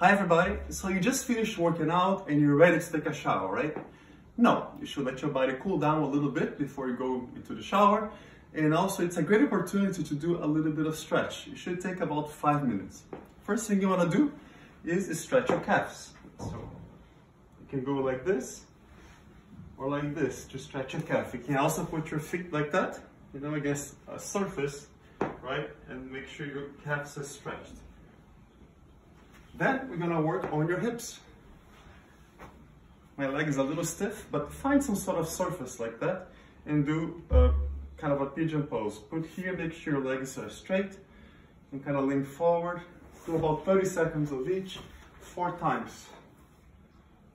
Hi everybody, so you just finished working out and you're ready to take a shower, right? No, you should let your body cool down a little bit before you go into the shower. And also it's a great opportunity to do a little bit of stretch. It should take about 5 minutes. First thing you want to do is stretch your calves. So you can go like this or like this to stretch your calf. You can also put your feet like that, against a surface, right? And make sure your calves are stretched. Then we're gonna work on your hips. My leg is a little stiff, but find some sort of surface like that and do kind of a pigeon pose. Put here, make sure your legs are straight and kind of lean forward. Do about 30 seconds of each, 4 times,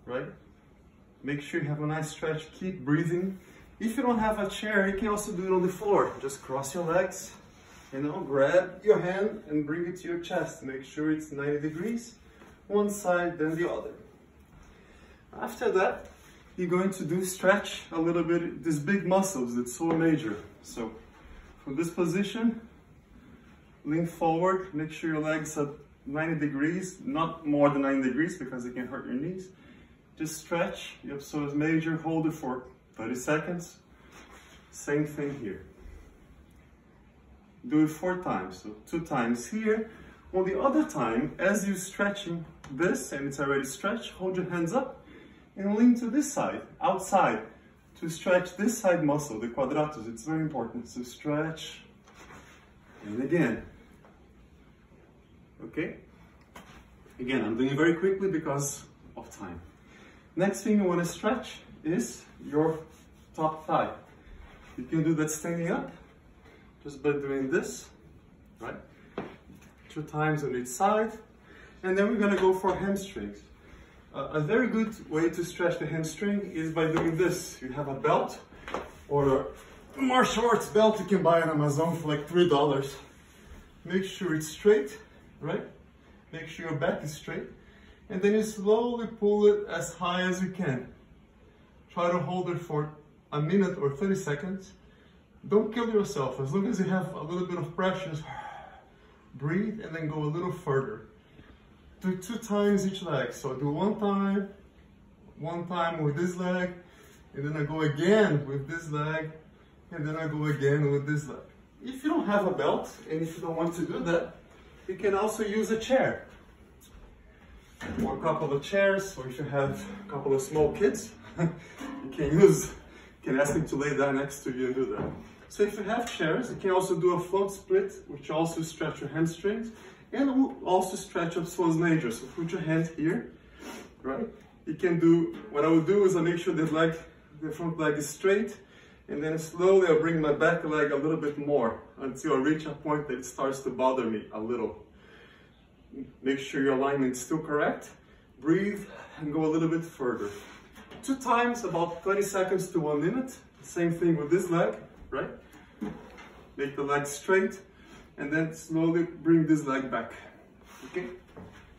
right? Make sure you have a nice stretch, keep breathing. If you don't have a chair, you can also do it on the floor. Just cross your legs, grab your hand and bring it to your chest. Make sure it's 90 degrees, one side, then the other. After that, you're going to stretch a little bit these big muscles. It's so major. So from this position, lean forward, make sure your legs are 90 degrees, not more than 90 degrees because it can hurt your knees. Just stretch, your psoas major, hold it for 30 seconds. Same thing here. Do it 4 times, so 2 times here. On the other time, as you're stretching this and it's already stretched, hold your hands up and lean to this side, outside, to stretch this side muscle, the quadratus. It's very important. So stretch, and again. Okay? Again, I'm doing it very quickly because of time. Next thing you want to stretch is your top thigh. You can do that standing up, just by doing this, right? 2 times on each side. And then we're gonna go for hamstrings. A very good way to stretch the hamstring is by doing this. You have a belt or a martial arts belt you can buy on Amazon for like $3. Make sure it's straight, right? Make sure your back is straight. And then you slowly pull it as high as you can. Try to hold it for a minute or 30 seconds. Don't kill yourself. As long as you have a little bit of pressure, breathe and then go a little further. Do 2 times each leg. So do one time with this leg, and then I go again with this leg, and then I go again with this leg. If you don't have a belt, and if you don't want to do that, you can also use a chair. Or a couple of chairs, or if you have a couple of small kids, you can ask them to lay down next to you and do that. So if you have chairs, you can also do a float split, which also stretch your hamstrings, and will also stretch up psoas major. So put your hand here, right? You can do, what I will do is I make sure the front leg is straight, and then slowly I bring my back leg a little bit more until I reach a point that it starts to bother me a little. Make sure your alignment is still correct. Breathe and go a little bit further. 2 times, about 30 seconds to 1 minute. Same thing with this leg, right? Make the leg straight and then slowly bring this leg back. Okay?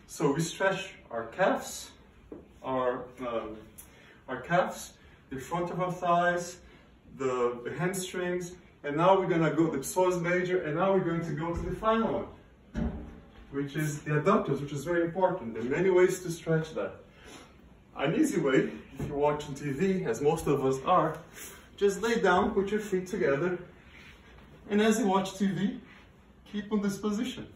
So we stretch our calves, the front of our thighs, the hamstrings, and now we're gonna go the psoas major, and now we're going to go to the final one, which is the adductors, which is very important. There are many ways to stretch that. An easy way, if you're watching TV, as most of us are, just lay down, put your feet together, and as you watch TV, keep on this position.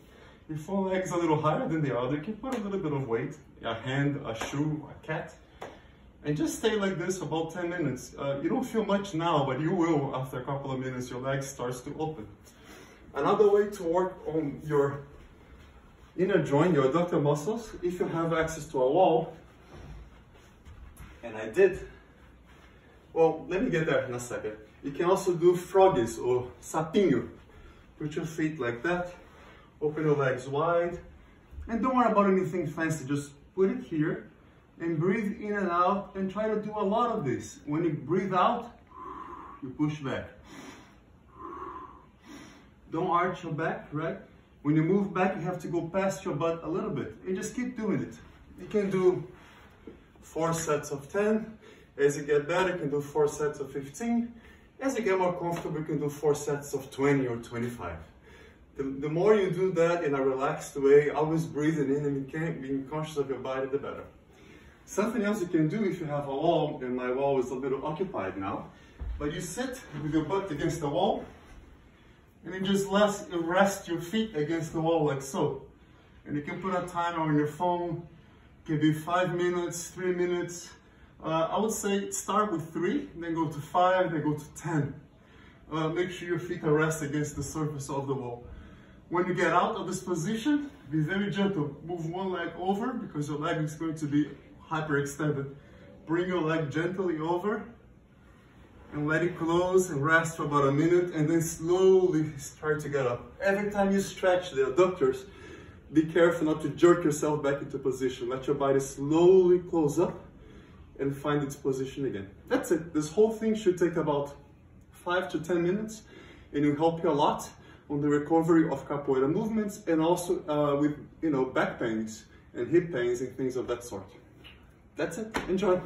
If one leg is a little higher than the other, you can put a little bit of weight, a hand, a shoe, a cat, and just stay like this for about 10 minutes. You don't feel much now, but you will after a couple of minutes. Your leg starts to open. Another way to work on your inner joint, your adductor muscles, if you have access to a wall, and I did, well, let me get there in a second. You can also do froggies or sapinho. Put your feet like that, open your legs wide, and don't worry about anything fancy, just put it here and breathe in and out and try to do a lot of this. When you breathe out, you push back. Don't arch your back, right? When you move back, you have to go past your butt a little bit and just keep doing it. You can do 4 sets of 10. As you get better, you can do 4 sets of 15. As you get more comfortable, you can do 4 sets of 20 or 25. The more you do that in a relaxed way, always breathing in and being conscious of your body, the better. Something else you can do if you have a wall, and my wall is a little occupied now, but you sit with your butt against the wall, and then just rest your feet against the wall like so. And you can put a timer on your phone. It can be 5 minutes, 3 minutes. I would say start with 3, then go to 5, then go to 10. Make sure your feet are rested against the surface of the wall. When you get out of this position, be very gentle. Move one leg over because your leg is going to be hyperextended. Bring your leg gently over and let it close and rest for about a minute, and then slowly start to get up. Every time you stretch the adductors, be careful not to jerk yourself back into position. Let your body slowly close up and find its position again. That's it. This whole thing should take about 5 to 10 minutes, and it will help you a lot on the recovery of capoeira movements, and also with back pains and hip pains and things of that sort. That's it. Enjoy.